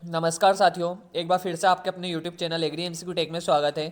नमस्कार साथियों, एक बार फिर से आपके अपने YouTube channel agri MCQ tech में स्वागत है।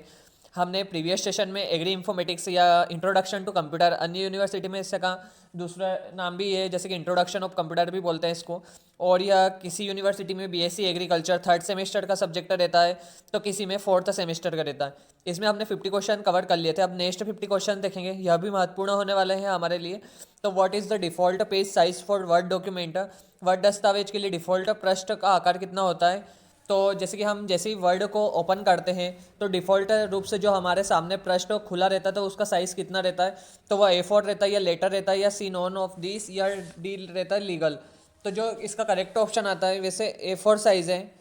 हमने प्रीवियस सेशन में एग्री इन्फॉर्मेटिक्स या इंट्रोडक्शन टू कंप्यूटर, अन्य यूनिवर्सिटी में इसका दूसरा नाम भी है, जैसे कि इंट्रोडक्शन ऑफ कंप्यूटर भी बोलते हैं इसको। और या किसी यूनिवर्सिटी में बीएससी एग्रीकल्चर थर्ड सेमेस्टर का सब्जेक्ट रहता है, तो किसी में फोर्थ सेमेस्टर का रहता है। इसमें हमने 50 क्वेश्चन कवर कर लिए थे। अब नेक्स्ट 50 क्वेश्चन देखेंगे, यह भी महत्वपूर्ण होने वाले हैं हमारे लिए। तो what is the default page size for word document? Word दस्तावेज के लिए डिफ़ॉल्ट पृष्ठ का आकार कितना होता है? तो जैसे कि हम जैसे ही वर्ड को ओपन करते हैं तो डिफ़ॉल्ट रूप से जो हमारे सामने पृष्ठ खुला रहता है, तो उसका साइज़ कितना रहता है? तो वह A4 रहता है, या लेटर रहता है, या सी नॉन ऑफ दिस, या डी रहता है लीगल। तो जो इसका करेक्ट ऑप्शन आता है, वैसे A4 साइज़ है।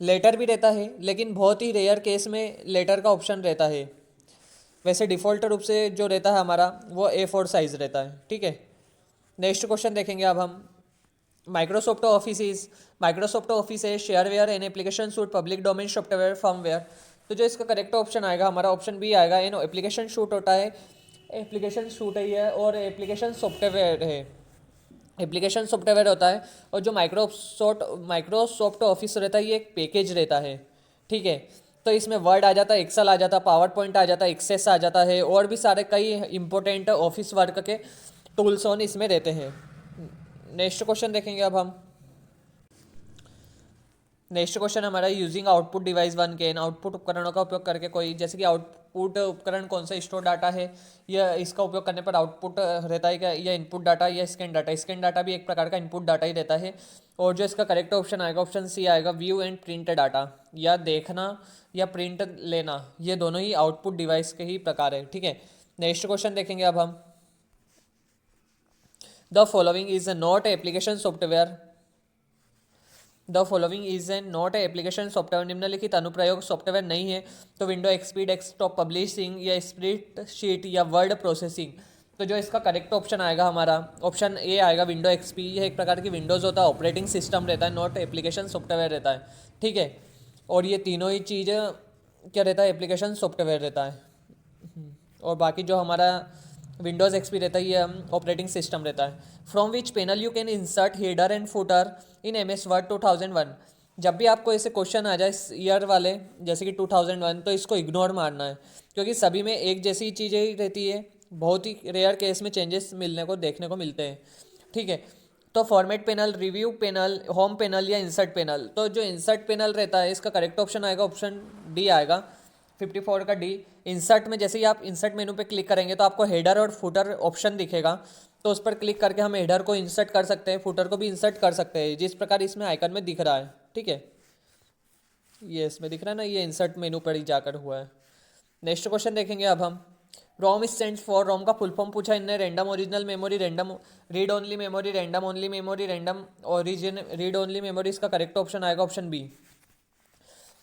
लेटर भी रहता है, लेकिन बहुत ही रेयर केस में लेटर का ऑप्शन रहता है। वैसे डिफ़ॉल्ट रूप से जो रहता है हमारा, वो A4 साइज़ रहता है। ठीक है, नेक्स्ट क्वेश्चन देखेंगे अब हम। माइक्रोसॉफ्ट ऑफिस है shareware an application suit public domain software firmware. तो जो इसका करेक्ट ऑप्शन आएगा हमारा, ऑप्शन बी आएगा। इन एप्लीकेशन शूट होता है, एप्लीकेशन शूट है ये, और एप्लीकेशन सॉफ्टवेयर है। एप्लीकेशन सॉफ्टवेयर होता है, और जो माइक्रोसॉफ्ट ऑफिस रहता है, ये एक पैकेज रहता है। ठीक है, तो इसमें वर्ड आ जाता है, एक्सेल आ जाता है, पावर पॉइंट आ जाता है, एक्सेस आ जाता है, और भी सारे कई इंपॉर्टेंट ऑफिस वर्क के टूल्स ऑन इसमें रहते हैं। नेक्स्ट क्वेश्चन देखेंगे अब हम। नेक्स्ट क्वेश्चन हमारा, using output device one can, output उपकरणों का उपयोग करके कोई, जैसे कि आउटपुट उपकरण कौन सा स्टोर डाटा है, या इसका उपयोग करने पर आउटपुट रहता है क्या, या इनपुट डाटा, या स्कैन डाटा। स्कैन डाटा भी एक प्रकार का इनपुट डाटा ही रहता है। और जो इसका करेक्ट ऑप्शन आएगा, ऑप्शन सी आएगा। व्यू एंड प्रिंट डाटा, या देखना या प्रिंट लेना, ये दोनों ही आउटपुट डिवाइस के ही प्रकार है। ठीक है, नेक्स्ट क्वेश्चन देखेंगे अब हम। The following is not application software. The following is an not application software, निम्नलिखित अनुप्रयोग सॉफ्टवेयर नहीं है। तो विंडो एक्सपी, डेस्कटॉप पब्लिशिंग, या स्प्रेड शीट, या वर्ड प्रोसेसिंग। तो जो इसका करेक्ट ऑप्शन आएगा हमारा, ऑप्शन ए आएगा। विंडो एक्सपी, यह एक प्रकार की विंडोज़ होता है, ऑपरेटिंग सिस्टम रहता है, नॉट एप्लीकेशन सॉफ्टवेयर रहता है। ठीक है, और ये तीनों ही चीज़ क्या रहता है, एप्लीकेशन सॉफ्टवेयर रहता है। और बाकी जो हमारा विंडोज़ एक्सपी रहता है, ये ऑपरेटिंग सिस्टम रहता है। From which panel you can insert header and footer in MS word 2001। जब भी आपको ऐसे क्वेश्चन आ जाए ईयर वाले, जैसे कि 2001, तो इसको इग्नोर मारना है, क्योंकि सभी में एक जैसी चीज़ें ही रहती है। बहुत ही रेयर केस में चेंजेस मिलने को देखने को मिलते हैं। ठीक है, तो format panel, review panel, home panel, या इंसर्ट पैनल। तो जो इंसर्ट पैनल रहता है, इसका करेक्ट ऑप्शन आएगा, ऑप्शन डी आएगा। 54 का डी। इंसर्ट में जैसे ही आप इंसर्ट मेनू पे क्लिक करेंगे, तो आपको हेडर और फुटर ऑप्शन दिखेगा। तो उस पर क्लिक करके हम हेडर को इंसर्ट कर सकते हैं, फुटर को भी इंसर्ट कर सकते हैं, जिस प्रकार इसमें आइकन में दिख रहा है। ठीक है, ये इसमें दिख रहा है ना, ये इंसर्ट मेनू पर ही जाकर हुआ है। नेक्स्ट क्वेश्चन देखेंगे अब हम। रोम स्टैंड फॉर, रोम का फुल फॉर्म पूछा इनने। Random original memory, random read only memory, random only memory, random origin read only memory. इसका करेक्ट ऑप्शन आएगा, ऑप्शन बी।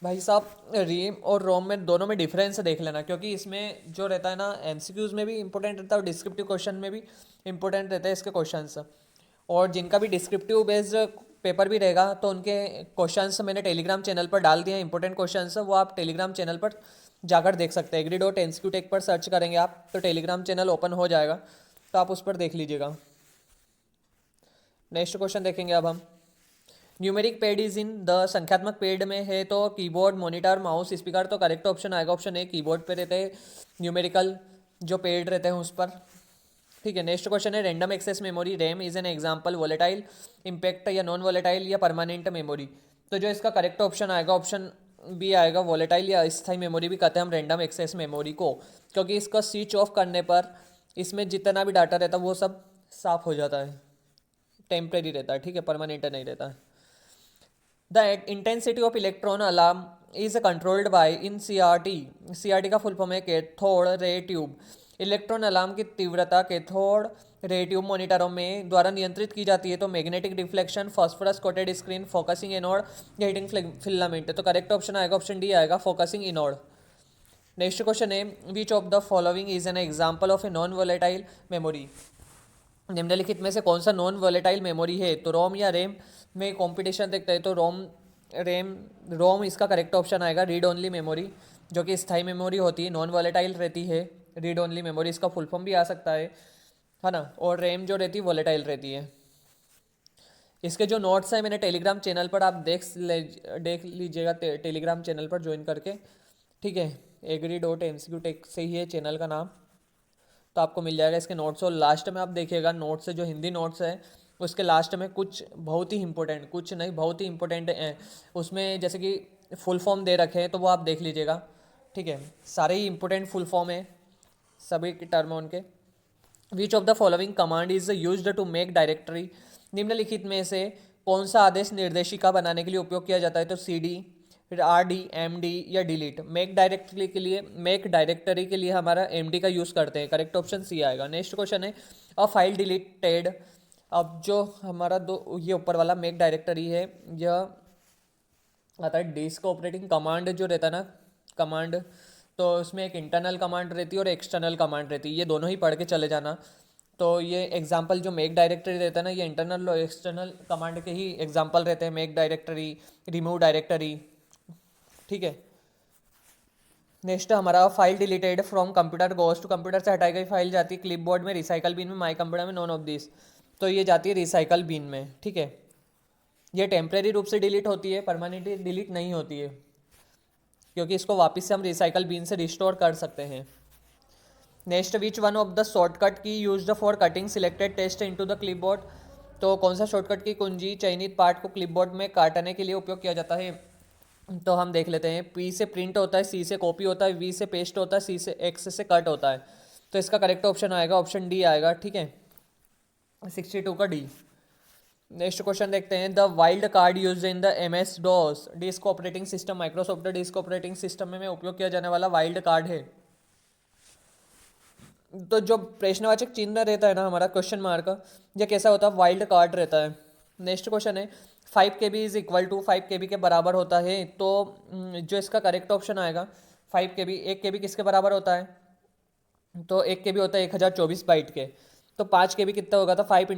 भाई साहब, रीम और रोम में दोनों में डिफरेंस देख लेना, क्योंकि इसमें जो रहता है ना, MCQs में भी इंपॉर्टेंट रहता है, और डिस्क्रिप्टिव क्वेश्चन में भी इंपॉर्टेंट रहता है इसके क्वेश्चंस। और जिनका भी डिस्क्रिप्टिव बेस्ड पेपर भी रहेगा, तो उनके क्वेश्चंस मैंने टेलीग्राम चैनल पर डाल दिए हैं। इंपॉर्टेंट क्वेश्चंस वो आप टेलीग्राम चैनल पर जाकर देख सकते हैं। agri.mcqtech पर सर्च करेंगे आप, तो टेलीग्राम चैनल ओपन हो जाएगा, तो आप उस पर देख लीजिएगा। नेक्स्ट क्वेश्चन देखेंगे अब हम। Numeric paid is in the, संख्यात्मक पेड में है तो कीबोर्ड, मॉनिटर, माउस, स्पीकर। तो करेक्ट ऑप्शन आएगा, ऑप्शन ए। कीबोर्ड पे रहते हैं न्यूमेरिकल जो पेड रहते हैं उस पर। ठीक है, नेक्स्ट क्वेश्चन है। Random access memory, RAM is an example, volatile, impact, या नॉन वोलेटाइल, या परमानेंट मेमोरी। तो जो इसका करेक्ट ऑप्शन आएगा, ऑप्शन बी आएगा। वोलेटाइल या अस्थायी मेमोरी भी कहते हैं हम रैंडम एक्सेस मेमोरी को, क्योंकि इसका स्विच ऑफ करने पर इसमें जितना भी डाटा रहता है वो सब साफ हो जाता है। टेम्परेरी रहता है, ठीक है, परमानेंट नहीं रहता है। The intensity of electron alarm is controlled by in CRT। CRT का फुल फॉर्म है cathode ray tube. Electron alarm की तीव्रता कैथोड रे ट्यूब मॉनिटरों में द्वारा नियंत्रित की जाती है। तो magnetic deflection, phosphorus coated screen, focusing anode, या हीटिंग फिलामेंट। तो करेक्ट ऑप्शन आएगा, ऑप्शन डी आएगा, फोकसिंग इनोड। नेक्स्ट क्वेश्चन है। Which of the following is an example of a non volatile memory. निम्नलिखित में से कौन सा नॉन वोलेटाइल मेमोरी है? तो रोम या रैम में कंपटीशन देखते हैं, तो रोम इसका करेक्ट ऑप्शन आएगा। रीड ओनली मेमोरी, जो कि स्थायी मेमोरी होती है, नॉन वोलेटाइल रहती है। रीड ओनली मेमोरी इसका फुल फॉर्म भी आ सकता है ना। और रैम जो रहती है वोलेटाइल रहती है। इसके जो नोट्स हैं मैंने टेलीग्राम चैनल पर आप देख लीजिएगा, टेलीग्राम चैनल पर ज्वाइन करके, ठीक है। agri.mcq.tech से ही है चैनल का नाम, तो आपको मिल जाएगा इसके नोट्स। और लास्ट में आप देखिएगा नोट्स जो हिंदी नोट्स है उसके लास्ट में कुछ बहुत ही इंपॉर्टेंट, कुछ नहीं बहुत ही इंपॉर्टेंट है उसमें, जैसे कि फुल फॉर्म दे रखे हैं तो वो आप देख लीजिएगा, ठीक है। सारे ही इंपॉर्टेंट फुल फॉर्म है, सभी के टर्म है उनके। Which of the following command is used to make directory, निम्नलिखित में से कौन सा आदेश निर्देशिका बनाने के लिए उपयोग किया जाता है? तो सी डी, फिर आर डी, एम डी या डिलीट। मेक डायरेक्टरी के लिए हमारा एम डी का यूज़ करते हैं, करेक्ट ऑप्शन सी आएगा। नेक्स्ट क्वेश्चन है अ फाइल डिलीटेड। अब जो हमारा दो ये ऊपर वाला मेक डायरेक्टरी है, यह आता है डिस्क ऑपरेटिंग कमांड जो रहता है ना, कमांड, तो उसमें एक इंटरनल कमांड रहती है और एक्सटर्नल कमांड रहती है, ये दोनों ही पढ़ के चले जाना। तो ये एग्जांपल जो मेक डायरेक्टरी रहता है ना, ये इंटरनल और एक्सटर्नल कमांड के ही एग्जांपल रहते हैं, मेक डायरेक्टरी, रिमूव डायरेक्टरी, ठीक है। नेक्स्ट हमारा file deleted from computer goes to, computer से हटाई गई फाइल जाती है क्लिपबोर्ड में, रिसाइकल बिन में, माई कंप्यूटर में, नॉन ऑफ दिस। तो ये जाती है रिसाइकल बिन में, ठीक है। ये टेम्परेरी रूप से डिलीट होती है, परमानेंटली डिलीट नहीं होती है, क्योंकि इसको वापस से हम रिसाइकल बिन से रिस्टोर कर सकते हैं। Next which one of the shortcut key used for cutting selected text into the clipboard, तो कौन सा शॉर्टकट की कुंजी चयनित पार्ट को क्लिपबोर्ड में काटने के लिए उपयोग किया जाता है? तो हम देख लेते हैं। पी से प्रिंट होता है, सी से कॉपी होता है, वी से पेस्ट होता है, सी से एक्स से कट होता है। तो इसका करेक्ट ऑप्शन आएगा ऑप्शन डी आएगा, ठीक है, 62 का डी। नेक्स्ट क्वेश्चन देखते हैं the wild card use in the M S DOS disk operating system, Microsoft disk operating system में उपयोग किया जाने वाला वाइल्ड कार्ड है। तो जो प्रश्नवाचक चिन्ह रहता है ना हमारा क्वेश्चन मार्क, ये कैसा होता है? वाइल्ड कार्ड रहता है। नेक्स्ट क्वेश्चन है 5 KB is equal to 5 KB के बराबर होता है, तो जो इसका करेक्ट ऑप्शन आएगा 5 KB, 1 KB किसके बराबर होता है? तो 1 KB होता है 1024 बाइट के, तो 5 KB कितना होगा? तो 5 ×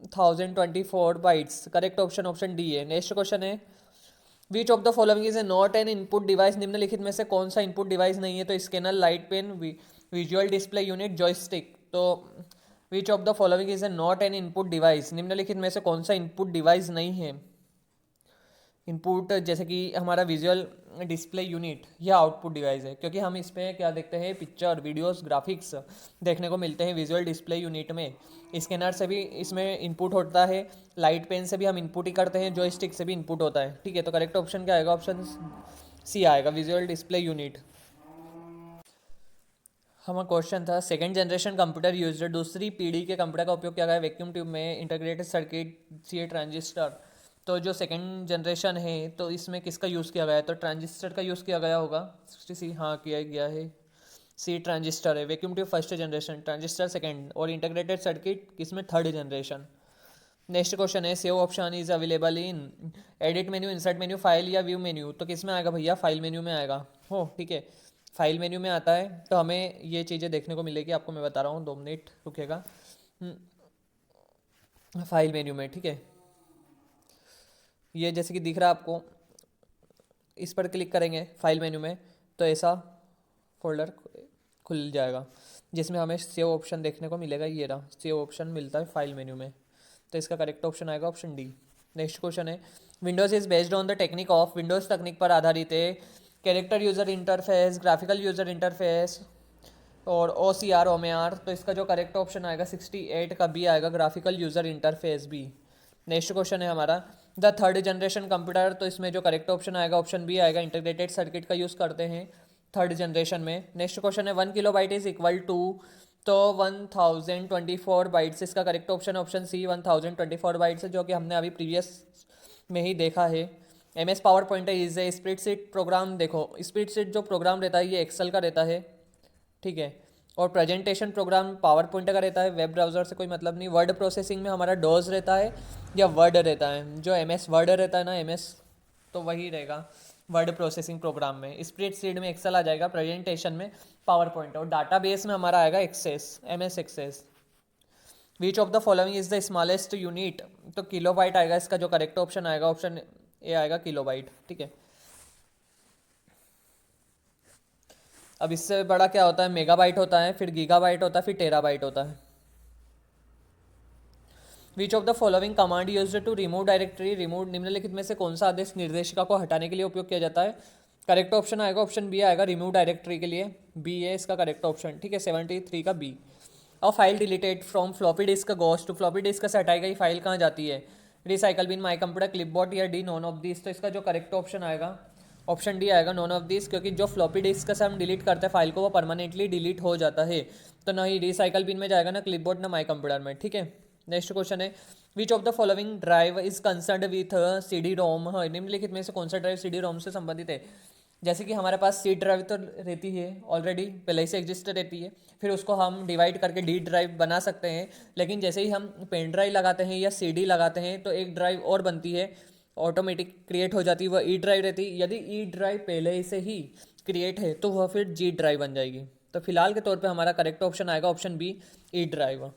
1024 bytes, correct option option D है। नेक्स्ट क्वेश्चन है which of the following is a not an input device, निम्नलिखित में से कौन सा इनपुट डिवाइस नहीं है? तो scanner, light pen, visual display unit, joystick. तो which of the following is a not an input device, निम्नलिखित में से कौन सा इनपुट डिवाइस नहीं है? इनपुट जैसे कि हमारा विजुअल डिस्प्ले यूनिट या आउटपुट डिवाइस है, क्योंकि हम इस पर क्या देखते हैं? पिक्चर, वीडियोस, ग्राफिक्स देखने को मिलते हैं विजुअल डिस्प्ले यूनिट में। स्कैनर से भी इसमें इनपुट होता है, लाइट पेन से भी हम इनपुट ही करते हैं, जॉयस्टिक से भी इनपुट होता है, ठीक है। तो करेक्ट ऑप्शन क्या आएगा? ऑप्शन सी आएगा, विजुअल डिस्प्ले यूनिट। हमारा क्वेश्चन था सेकेंड जनरेशन कंप्यूटर यूजर, दूसरी पीढ़ी के कंप्यूटर का उपयोग किया गया वैक्यूम ट्यूब में, इंटीग्रेटेड सर्किट, सी ट्रांजिस्टर। तो जो सेकेंड जनरेशन है तो इसमें किसका यूज़ किया गया है? तो ट्रांजिस्टर का यूज़ किया गया होगा, 60 हाँ किया गया है, सी ट्रांजिस्टर है। Vacuum tube first generation, transistor second, और इंटीग्रेटेड सर्किट किसमें? Third generation. नेक्स्ट क्वेश्चन है save option is available in edit menu, insert menu, file या व्यू मेन्यू। तो किस में आएगा भैया? फाइल मेन्यू में आएगा, हो ठीक है, फाइल मेन्यू में आता है। तो हमें ये चीज़ें देखने को मिलेगी, आपको मैं बता रहा हूँ, 2 मिनट रुकेगा। फाइल मेन्यू में, ठीक है, ये जैसे कि दिख रहा है आपको, इस पर क्लिक करेंगे फाइल मेन्यू में तो ऐसा फोल्डर खुल जाएगा जिसमें हमें सेव ऑप्शन देखने को मिलेगा। ये रहा, सेव ऑप्शन मिलता है फाइल मेन्यू में, तो इसका करेक्ट ऑप्शन आएगा ऑप्शन डी। नेक्स्ट क्वेश्चन है Windows is based on the technique of, Windows तकनीक पर आधारित है character user interface, graphical user interface और OCR OMR। तो इसका जो करेक्ट ऑप्शन आएगा 68 का बी आएगा, graphical user interface B. Next question है हमारा द थर्ड जनरेशन कंप्यूटर, तो इसमें जो करेक्ट ऑप्शन आएगा ऑप्शन बी आएगा, इंटीग्रेटेड सर्किट का यूज़ करते हैं थर्ड जनरेशन में। नेक्स्ट क्वेश्चन है 1 KB इज इक्वल टू, तो 1024 बाइट्स, इसका correct option option C 1024 bytes है, जो कि हमने अभी प्रीवियस में ही देखा है। MS power point is a spreadsheet programme. देखो स्प्रेडशीट जो प्रोग्राम रहता है ये एक्सेल का रहता है, ठीक है, और प्रेजेंटेशन प्रोग्राम पावर पॉइंट का रहता है, वेब ब्राउज़र से कोई मतलब नहीं। वर्ड प्रोसेसिंग में हमारा डॉज रहता है या वर्ड रहता है, जो MS वर्ड रहता है ना MS, तो वही रहेगा वर्ड प्रोसेसिंग प्रोग्राम में। स्प्रेडशीट में एक्सेल आ जाएगा, प्रेजेंटेशन में पावर पॉइंट, और डाटाबेस में हमारा आएगा Access, MS Access. Which of the following is the smallest unit, तो किलोबाइट आएगा, इसका जो करेक्ट ऑप्शन आएगा ऑप्शन ए आएगा, किलोबाइट, ठीक है। अब इससे बड़ा क्या होता है? मेगाबाइट होता है, फिर गीगाबाइट होता है, फिर टेराबाइट होता है। Which of the following command used to remove directory, remove निम्नलिखित में से कौन सा आदेश निर्देशिका को हटाने के लिए उपयोग किया जाता है? करेक्ट ऑप्शन आएगा ऑप्शन बी आएगा, रिमूव डायरेक्टरी के लिए बी है इसका करेक्ट ऑप्शन, ठीक है 73 का बी। और file deleted from floppy disk goes to, floppy disk से हटाई गई फाइल कहाँ जाती है? Recycle bin, my computer, clipboard या डी नॉन ऑफ दिस। तो इसका जो करेक्ट ऑप्शन आएगा ऑप्शन डी आएगा, नॉन ऑफ दिस, क्योंकि जो फ्लॉपी डिस्क से हम डिलीट करते हैं फाइल को वो परमानेंटली डिलीट हो जाता है, तो ना ही रिसाइकल बिन में जाएगा ना क्लिपबोर्ड ना माई कंप्यूटर में, ठीक है। नेक्स्ट क्वेश्चन है which of the following drive is concern with CD डी रोम, निम्नलिखित में से कौन सा ड्राइव सी डी रोम से संबंधित है? जैसे कि हमारे पास सी ड्राइव तो रहती है ऑलरेडी, पहले ही से एग्जिस्ट रहती है, फिर उसको हम डिवाइड करके डी ड्राइव बना सकते हैं, लेकिन जैसे ही हम पेन ड्राइव लगाते हैं या सी डी लगाते हैं तो एक ड्राइव और बनती है, ऑटोमेटिक क्रिएट हो जाती है, वह ई ड्राइव रहती है। यदि ई ड्राइव पहले से ही क्रिएट है तो वह फिर जी ड्राइव बन जाएगी। तो फिलहाल के तौर पे हमारा करेक्ट ऑप्शन आएगा option B, E drive.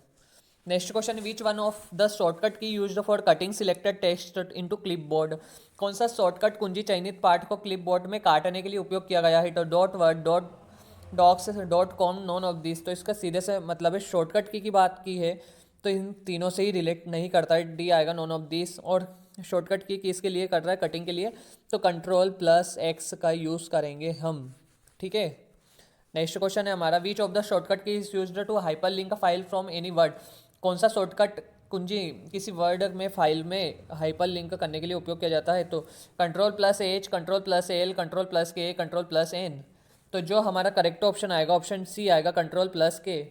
Next question, which one of the shortcut key used for cutting selected text into clipboard, कौन सा शॉर्टकट कुंजी चयनित पार्ट को क्लिपबोर्ड में काटने के लिए उपयोग किया गया है? तो dot word, dot docx, dot com, none of this. तो इसका सीधे से मतलब है शॉर्टकट की बात की है तो इन तीनों से ही रिलेट नहीं करता है, डी आएगा नॉन ऑफ दिस। और शॉर्टकट की किसके लिए कर रहा है? कटिंग के लिए, तो कंट्रोल प्लस एक्स का यूज़ करेंगे हम, ठीक है। नेक्स्ट क्वेश्चन है हमारा, which of the shortcut key is used to hyper link file from any word, कौन सा शॉर्टकट कुंजी किसी वर्ड में फाइल में हाइपर लिंक करने के लिए उपयोग किया जाता है? तो control plus H, control plus L, control plus के, कंट्रोल प्लस एन। तो जो हमारा करेक्ट ऑप्शन आएगा ऑप्शन सी आएगा, कंट्रोल प्लस के।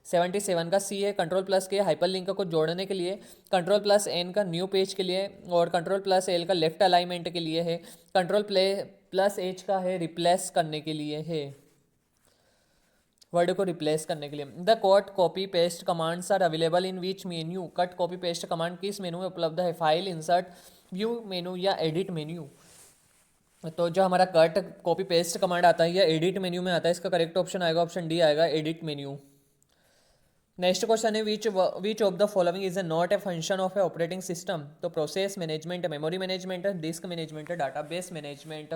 77 का सी है, कंट्रोल प्लस के हाइपर लिंक को जोड़ने के लिए, कंट्रोल प्लस एन का न्यू पेज के लिए, और कंट्रोल प्लस एल का लेफ्ट अलाइनमेंट के लिए है, कंट्रोल प्लस एच का है रिप्लेस करने के लिए है, वर्ड को रिप्लेस करने के लिए। The cut copy paste commands are available in which menu, cut copy paste command किस मेनू में उपलब्ध है? फाइल, इंसर्ट, व्यू मेनू या एडिट मेन्यू। तो जो हमारा कट कॉपी पेस्ट कमांड आता है या एडिट मेन्यू में आता है, इसका करेक्ट ऑप्शन आएगा ऑप्शन डी आएगा, एडिट मेन्यू। नेक्स्ट क्वेश्चन है which of the following is not a function of a operating system, तो process management, memory management, disk management, database management.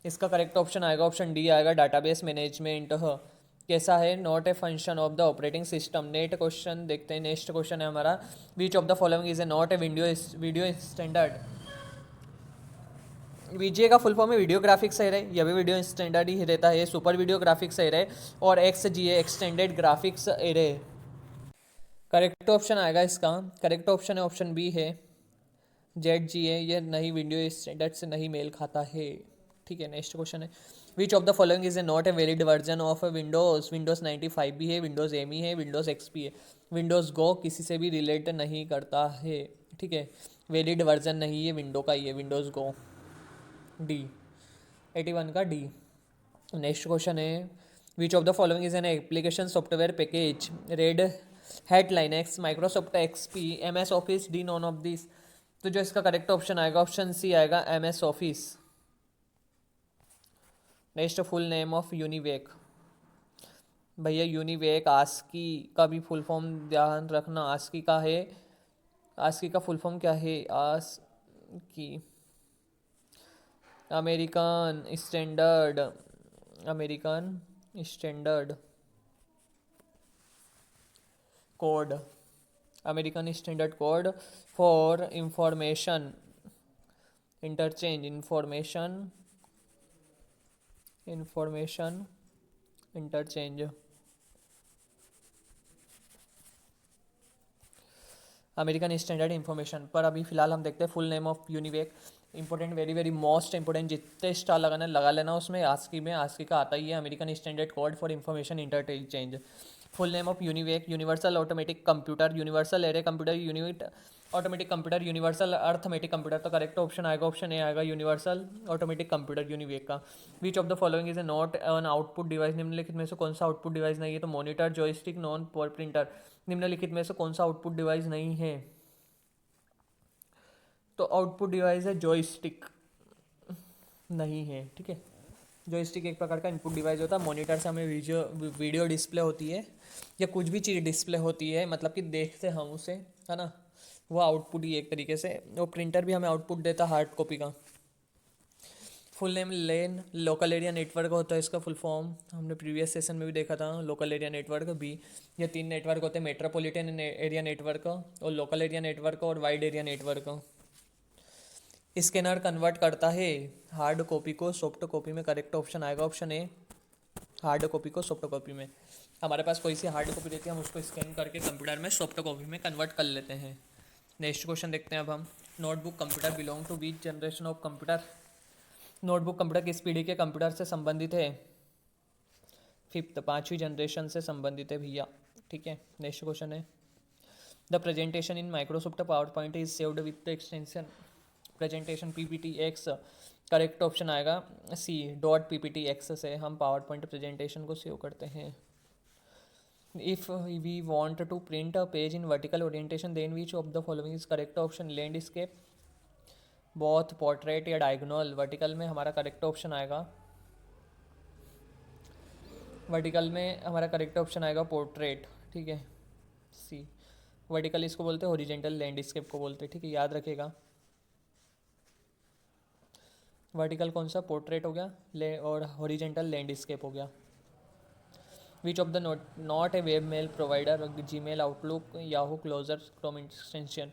इसका करेक्ट ऑप्शन आएगा ऑप्शन डी आएगा, database management. कैसा है? Not a function of the operating system. Next question देखते हैं, next question है हमारा, which of the following is a not A video standard. VGA का फुल फॉर्म है वीडियो ग्राफिक्स सही रहे, यह भी वीडियो स्टैंडर्ड ही रहता है, सुपर वीडियो ग्राफिक्स सही रहे, और XGA extended graphics array. Correct option आएगा इसका, करेक्ट ऑप्शन है ऑप्शन बी है, ZGA, ये नहीं वीडियो स्टैंडर्ड से नहीं मेल खाता है, ठीक है। नेक्स्ट क्वेश्चन है which of the following is a not a valid version of Windows 95 भी है, विंडोज़ ME है, विंडोज़ XP है, विंडोज़ गो किसी से भी रिलेट नहीं करता है, ठीक है। वैलिड वर्जन नहीं है विंडो का, ये विंडोज़ गो, डी 81 का डी। नेक्स्ट क्वेश्चन है which of the following is an application software package, red hat, Linux, Microsoft XP, MS office, D none of this. तो जो इसका करेक्ट ऑप्शन आएगा ऑप्शन सी आएगा, MS office. Next, full name of UNIVAC, भैया UNIVAC ASCII का भी full form ध्यान रखना, आस्की का है, आस्की का फुल फॉर्म क्या है? ASCII American standard, American standard code, American standard code for information interchange, information interchange. American standard information पर अभी फिलहाल हम देखते हैं full name of UNIVAC. Important, very very most important, जितने स्टार लगाना लगा लेना उसमें। आस्की में आस्की का आता ही है, American standard code for information interchange. Full name of UNIVAC, universal automatic computer, universal array computer, unit automatic computer, universal arithmetic computer. तो करेक्ट ऑप्शन आएगा ऑप्शन ए आएगा, यूनिवर्सल ऑटोमेटिक कंप्यूटर यूनिवेक का। विच of the following is a not an output device, निम्नलिखित में से कौन सा output device नहीं है? तो मॉनिटर, जॉयस्टिक, नॉन प्रिंटर। निम्नलिखित में से कौन सा आउटपुट डिवाइस नहीं है? तो आउटपुट डिवाइस है जॉयस्टिक, नहीं है, ठीक है। जॉयस्टिक एक प्रकार का इनपुट डिवाइस होता है, मॉनिटर से हमें वीडियो डिस्प्ले होती है या कुछ भी चीज़ डिस्प्ले होती है, मतलब कि देखते हम उसे, है ना, वो आउटपुट ही एक तरीके से। वो प्रिंटर भी हमें आउटपुट देता हार्ड कॉपी का। फुल नेम लेन लोकल एरिया नेटवर्क होता है इसका फुल फॉर्म, हमने प्रीवियस सेशन में भी देखा था। लोकल एरिया नेटवर्क बी, ये 3 नेटवर्क होते हैं, मेट्रोपॉलिटन एरिया नेटवर्क और लोकल एरिया नेटवर्क और wide area network. Scanner convert करता है हार्ड कॉपी को सॉफ्ट कॉपी में, करेक्ट ऑप्शन आएगा ऑप्शन ए, हार्ड कॉपी को सॉफ्ट कॉपी में। हमारे पास कोई सी हार्ड कॉपी रहती है, हम उसको स्कैन करके कंप्यूटर में सॉफ्ट कॉपी में कन्वर्ट कर लेते हैं। नेक्स्ट क्वेश्चन देखते हैं अब हम। Notebook computer belong to which generation of computer? Notebook computer किस पीढ़ी के कंप्यूटर से संबंधित है? फिफ्थ, 5वीं जनरेशन से संबंधित है भैया। ठीक है, नेक्स्ट क्वेश्चन है the presentation in Microsoft PowerPoint is saved with the extension presentation PPT X. Correct option आएगा सी, डॉट पीपीटी एक्स से हम पावर पॉइंट प्रेजेंटेशन को सेव करते हैं। If we want to print a page in vertical orientation then which of the following is correct option? Landscape, both, portrait या diagonal. Vertical में हमारा correct option आएगा, vertical में हमारा करेक्ट ऑप्शन आएगा पोर्ट्रेट। ठीक है, सी। वर्टिकल इसको बोलते हैं, हॉरिजॉन्टल लैंडस्केप को बोलते हैं। ठीक है, याद रखेगा। वर्टिकल कौन सा? पोर्ट्रेट हो गया ले, और हॉरिजॉन्टल लैंडस्केप हो गया। Which of the not a web mail provider? Gmail, Outlook, Yahoo, closure, Chrome extension.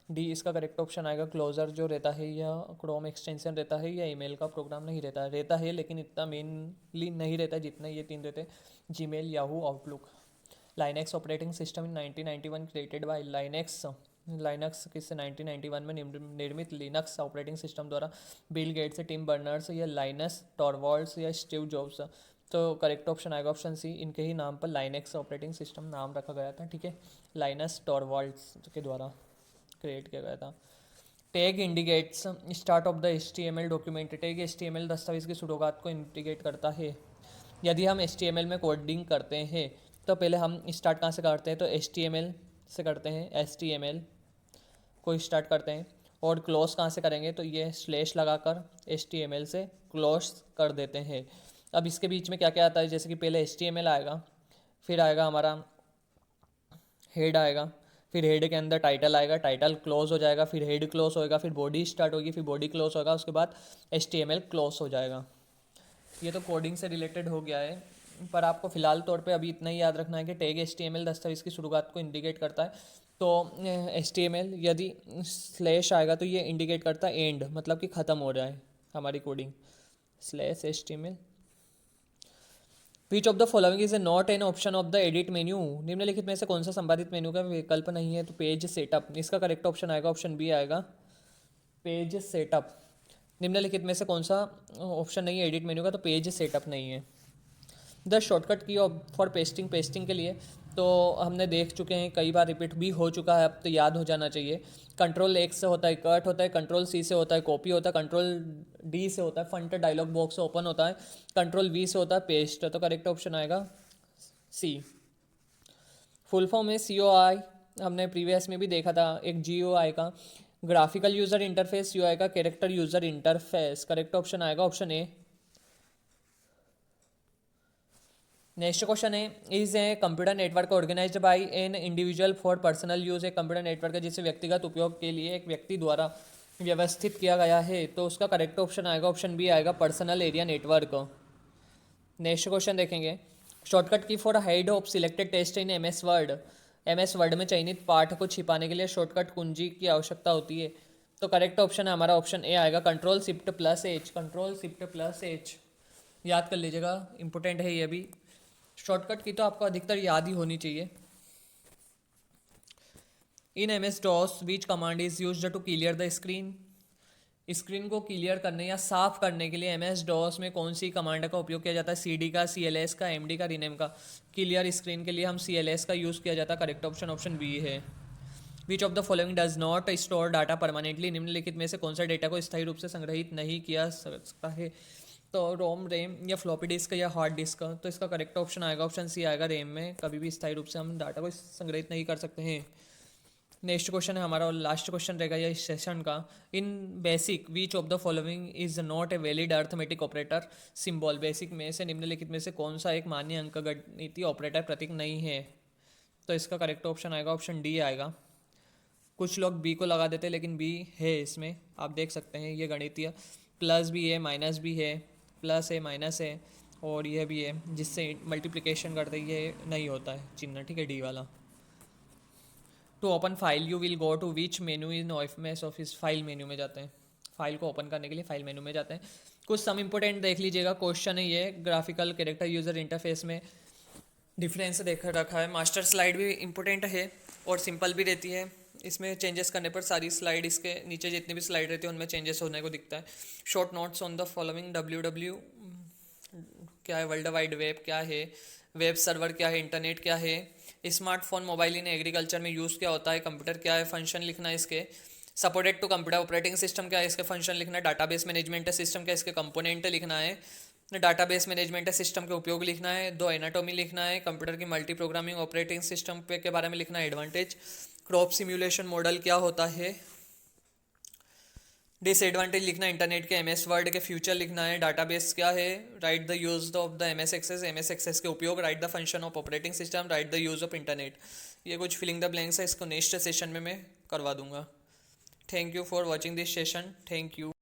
D इसका करेक्ट ऑप्शन आएगा। क्लोजर जो रहता है या क्रोम एक्सटेंशन रहता है या ईमेल का प्रोग्राम नहीं रहता है लेकिन इतना मेनली नहीं रहता है जितना ये 3 रहते हैं, Gmail, Yahoo, outlook. Linux operating system in 1991 created by Linux. Linux किससे? 1991 में निर्मित लिनक्स ऑपरेटिंग सिस्टम द्वारा बिल गेट्स, टिम बर्नर्स या लाइनस टॉरवाल्ड्स या स्टीव जॉब्स। तो करेक्ट ऑप्शन आएगा ऑप्शन सी, इनके ही नाम पर लाइनेक्स ऑपरेटिंग सिस्टम नाम रखा गया था। ठीक है, लाइनस टॉरवाल्ड्स के द्वारा क्रिएट किया गया था। Tag indicates start of the HTML document. Tag HTML दस्तावेज की शुरुआत को इंडिकेट करता है। यदि हम HTML में कोडिंग करते हैं तो पहले हम स्टार्ट कहाँ से करते हैं? तो HTML से करते हैं, HTML को स्टार्ट करते हैं। और क्लोज कहाँ से करेंगे? तो ये स्लैश लगाकर HTML से क्लोज कर देते हैं। अब इसके बीच में क्या क्या आता है? जैसे कि पहले HTML आएगा, फिर आएगा हमारा हेड आएगा, फिर हेड के अंदर टाइटल आएगा, टाइटल क्लोज हो जाएगा, फिर हेड क्लोज होएगा, फिर बॉडी स्टार्ट होगी, फिर बॉडी क्लोज होगा, उसके बाद HTML क्लोज हो जाएगा। ये तो कोडिंग से रिलेटेड हो गया है, पर आपको फिलहाल तौर पे अभी इतना ही याद रखना है कि टैग HTML दस्तावेज की शुरुआत को इंडिकेट करता है। तो HTML यदि स्लैश आएगा तो ये इंडिकेट करता है एंड, मतलब कि ख़त्म हो रहा है हमारी coding, slash HTML। Which of the following is a not an option of the edit menu? निम्नलिखित में से कौन सा संपादित मेन्यू का विकल्प नहीं है? तो पेज सेटअप, इसका करेक्ट ऑप्शन आएगा ऑप्शन बी आएगा, पेज सेटअप। निम्नलिखित में से कौन सा ऑप्शन नहीं है एडिट मेन्यू का? तो पेज सेटअप नहीं है। द शॉर्टकट की फॉर पेस्टिंग के लिए तो हमने देख चुके हैं, कई बार रिपीट भी हो चुका है, अब तो याद हो जाना चाहिए। कंट्रोल X से होता है कट होता है, कंट्रोल C से होता है कॉपी होता है, कंट्रोल D से होता है फंट डायलॉग बॉक्स ओपन होता है, कंट्रोल V से होता है पेस्ट। तो करेक्ट ऑप्शन आएगा C। फुल फॉर्म है COI, हमने प्रीवियस में भी देखा था एक GUI का, ग्राफिकल यूज़र इंटरफेस, UI का character user interface. Correct option आएगा ऑप्शन ए। नेक्स्ट क्वेश्चन है is a computer network organised by an individual for personal use? एक कंप्यूटर नेटवर्क है जिसे व्यक्तिगत उपयोग के लिए एक व्यक्ति द्वारा व्यवस्थित किया गया है। तो उसका करेक्ट ऑप्शन आएगा ऑप्शन बी आएगा, personal area network. Next question देखेंगे, शॉर्टकट की for hide of selected text in MS word. MS word में चयनित पाठ को छिपाने के लिए शॉर्टकट कुंजी की आवश्यकता होती है। तो करेक्ट ऑप्शन है हमारा ऑप्शन ए आएगा, Ctrl+H। Ctrl+H याद कर लीजिएगा, इंपॉर्टेंट है ये भी। शॉर्टकट की तो आपको अधिकतर याद ही होनी चाहिए। In MS-DOS which command is used to clear the screen? Screen को क्लियर करने या साफ करने के लिए MS-DOS में कौन सी कमांड का उपयोग किया जाता है? CD का, CLS का, MD का, रीनेम का। क्लियर स्क्रीन के लिए हम CLS का यूज़ किया जाता है। करेक्ट ऑप्शन ऑप्शन बी है। Which of the following does not store data permanently? निम्नलिखित में से कौन सा डेटा को स्थायी रूप से संग्रहित नहीं किया सकता है? तो रोम, रैम या फ्लॉपी डिस्क या हार्ड डिस्क। तो इसका करेक्ट ऑप्शन आएगा ऑप्शन सी आएगा, रैम में कभी भी स्थायी रूप से हम डाटा को संग्रहित नहीं कर सकते हैं। नेक्स्ट क्वेश्चन है हमारा और लास्ट क्वेश्चन रहेगा ये इस सेशन का। In BASIC which of the following is not a valid arithmetic operator symbol? BASIC में से निम्नलिखित में से कौन सा एक मान्य अंकगणितीय ऑपरेटर प्रतीक नहीं है? तो इसका करेक्ट ऑप्शन आएगा ऑप्शन डी आएगा। कुछ लोग बी को लगा देते हैं लेकिन बी है इसमें, आप देख सकते हैं ये गणितीय प्लस भी है माइनस भी है, प्लस है माइनस है और यह भी है, जिससे मल्टीप्लिकेशन करते ये नहीं होता है चिन्ह, ठीक है, डी वाला। To open file you will go to which menu in M S Office, file menu में जाते हैं, फाइल को ओपन करने के लिए फाइल मेन्यू में जाते हैं। कुछ सम इंपॉर्टेंट देख लीजिएगा, क्वेश्चन है ये, ग्राफिकल कैरेक्टर यूजर इंटरफेस में डिफरेंस देख रखा है। मास्टर स्लाइड भी इंपॉर्टेंट है और सिंपल भी रहती है, इसमें चेंजेस करने पर सारी स्लाइड, इसके नीचे जितनी भी स्लाइड रहती है उनमें चेंजेस होने को दिखता है। Short notes on the following, W क्या है, वर्ल्ड वाइड वेब क्या है, वेब सर्वर क्या है, इंटरनेट क्या है, स्मार्टफोन मोबाइल इन एग्रीकल्चर में यूज़ क्या होता है, कंप्यूटर क्या है, फंक्शन लिखना है इसके, supported to computer operating system क्या है, इसके फंक्शन लिखना है, डाटाबेस मैनेजमेंट सिस्टम क्या है, इसके कंपोनेंट लिखना है, डाटाबेस मैनेजमेंट सिस्टम के उपयोग लिखना है, दो एनाटॉमी लिखना है, कंप्यूटर की मल्टी प्रोग्रामिंग ऑपरेटिंग सिस्टम पे के बारे में लिखना है, एडवांटेज, क्रॉप सिमुलेशन मॉडल क्या होता है, डिसएडवांटेज लिखना है, इंटरनेट के एमएस वर्ड के फ्यूचर लिखना है, डाटाबेस क्या है, write the use of the MS Access के उपयोग, write the function of operating system, write the use of internet. ये कुछ फिलिंग द ब्लैंक्स है, इसको नेक्स्ट सेशन में मैं करवा दूंगा। Thank you for watching this session, thank you.